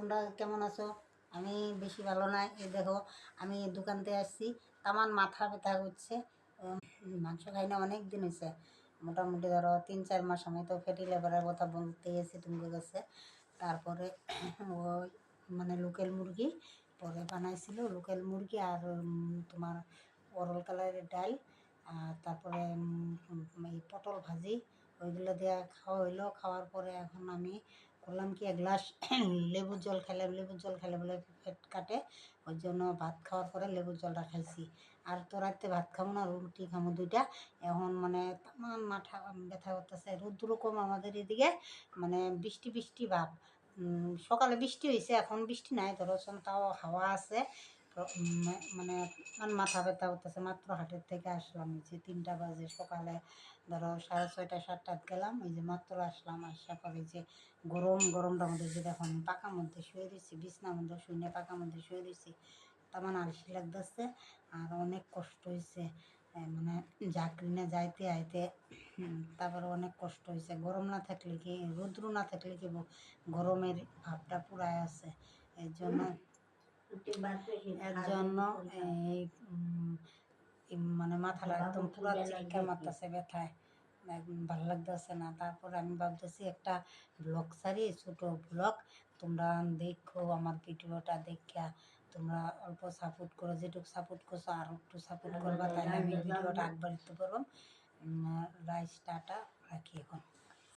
তোমরা কেমন আছো? আমি বেশি ভালো নাই। এই দেখো, আমি দোকান থেকে আসছি, আমার মাথা ব্যথা করছে। মাংস খাই না অনেক দিন হয়েছে, মোটামুটি ধরো 3-4 মাস। আমি তো ফ্যাটি লিভারের কথা বলতে গেছি তোমাদের কাছে। তারপরে ওই মানে লোকাল মুরগি পরে বানাইছিল, লোকাল মুরগি আর তোমার অরল কালারের ডাল, আর তারপরে এই পটল ভাজি, ওইগুলো দিয়ে খাওয়া হইলো। খাওয়ার পরে এখন আমি করলাম কি, এক গ্লাস লেবুর জল খাইলাম। লেবুর জল খেলে বলে পেট কাটে, ওই জন্য ভাত খাওয়ার পরে লেবুর জলটা খাইছি। আর তো রাত্রে ভাত খাবো না, রুটি খাবো 2টা। এখন মানে তামান মাথা ব্যথা করতেছে। রোদ্র কম আমাদের এদিকে, মানে বৃষ্টি বৃষ্টি ভাব। সকালে বৃষ্টি হয়েছে, এখন বৃষ্টি নাই ধরো, তাও হাওয়া আছে। তো মানে আমার মাথা ব্যথা করতেছে। মাত্র হাটের থেকে আসলাম, এই যে 3টা বাজে। সকালে ধরো 6:30-7টায় গেলাম, এই যে মাত্র আসলাম। আসার পরে যে গরমটার মধ্যে যে দেখো, আমি পাকার মধ্যে শুয়ে রয়েছি, বিছনার মধ্যে শুয়ে না পাকার মধ্যে শুয়ে রয়েছি। তেমন আলসি লাগতেছে, আর অনেক কষ্ট হয়েছে। মানে চাকরিনে যাইতে আইতে তারপরে অনেক কষ্ট হয়েছে। গরম না থাকলে কি, রৌদ্র না থাকলে কি, গরমের ভাবটা পুরাই আছে। এর জন্য এই মানে মাথাটা একদম পুরা চিটকা মারতেছে ব্যথায়, একদম ভালো লাগতেছে না। তারপরে আমি ভাবতেছি একটা ব্লগ সারি, ছোটো ব্লগ। তোমরা দেখো আমার ভিডিওটা, দেখা তোমরা অল্প সাপোর্ট করো, যেটুকু সাপোর্ট করছো আর একটু সাপোর্ট করবা, তাহলে আমি ভিডিওটা একবার দিতে পারবো। রাইস টাটা রাখি এখন।